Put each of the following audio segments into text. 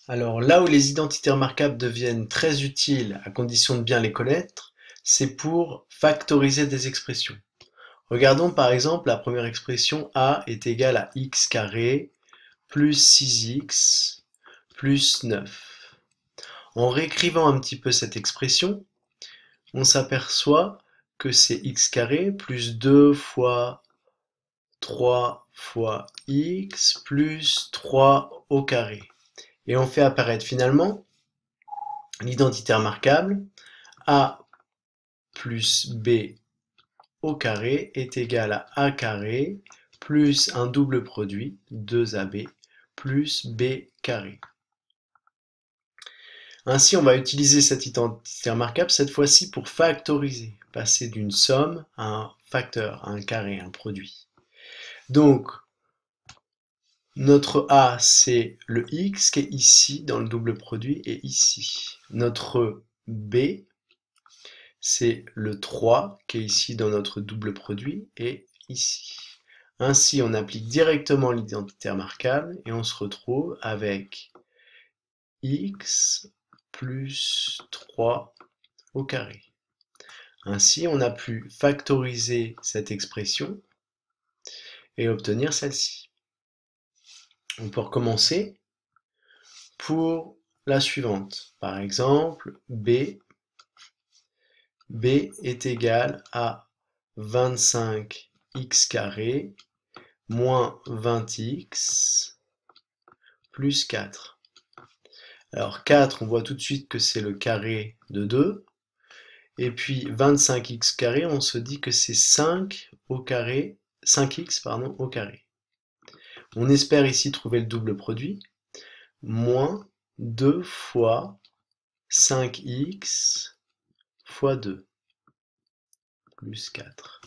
Alors là où les identités remarquables deviennent très utiles à condition de bien les connaître, c'est pour factoriser des expressions. Regardons par exemple la première expression a est égal à x carré plus 6x plus 9. En réécrivant un petit peu cette expression, on s'aperçoit que c'est x carré plus 2 fois 3 fois x plus 3 au carré. Et on fait apparaître finalement l'identité remarquable a plus b au carré est égal à a carré plus un double produit 2ab plus b carré. Ainsi, on va utiliser cette identité remarquable cette fois-ci pour factoriser, passer d'une somme à un facteur, à un carré, à un produit. Donc, notre a, c'est le x qui est ici dans le double produit et ici. Notre b, c'est le 3 qui est ici dans notre double produit et ici. Ainsi, on applique directement l'identité remarquable et on se retrouve avec x plus 3 au carré. Ainsi, on a pu factoriser cette expression et obtenir celle-ci. On peut recommencer pour la suivante. Par exemple, b est égal à 25x carré moins 20x plus 4. Alors 4, on voit tout de suite que c'est le carré de 2. Et puis 25x carré, on se dit que c'est 5 au carré, 5x pardon, au carré. On espère ici trouver le double produit. Moins 2 fois 5x fois 2 plus 4.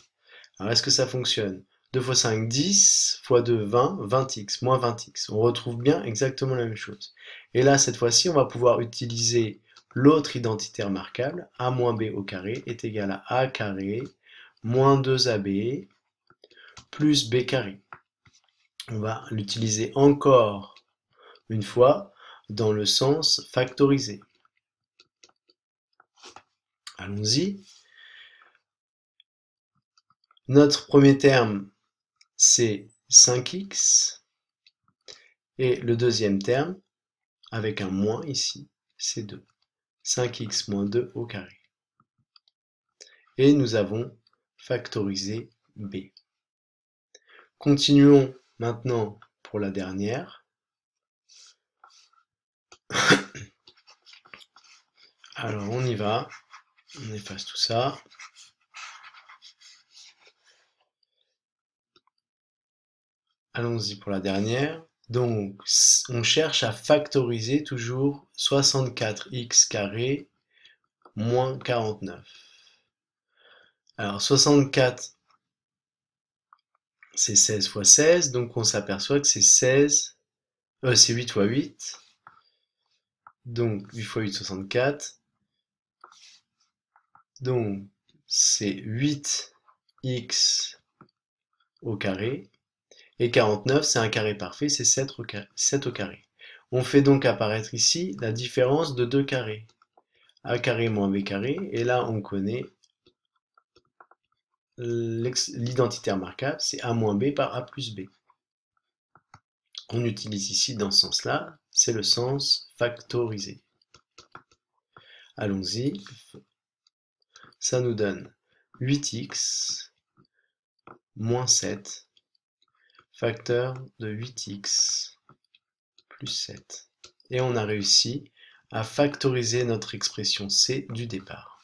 Alors est-ce que ça fonctionne? 2 fois 5, 10, fois 2, 20, 20x, moins 20x. On retrouve bien exactement la même chose. Et là, cette fois-ci, on va pouvoir utiliser l'autre identité remarquable, a moins b au carré est égal à a carré moins 2ab plus b carré. On va l'utiliser encore une fois dans le sens factorisé. Allons-y. Notre premier terme, c'est 5x. Et le deuxième terme, avec un moins ici, c'est 2. 5x moins 2 au carré. Et nous avons factorisé b. Continuons maintenant pour la dernière. Alors on y va, on efface tout ça. Allons-y pour la dernière. Donc on cherche à factoriser toujours 64x carré moins 49. Alors 64, c'est 16 fois 16, donc on s'aperçoit que c'est 8 fois 8. Donc 8 fois 8, 64. Donc c'est 8x au carré. Et 49, c'est un carré parfait, c'est 7 au carré. On fait donc apparaître ici la différence de deux carrés. A carré moins b carré. Et là, on connaît l'identité remarquable, c'est a moins b par a plus b. On utilise ici dans ce sens-là, c'est le sens factorisé. Allons-y. Ça nous donne 8x moins 7, facteur de 8x plus 7. Et on a réussi à factoriser notre expression C du départ.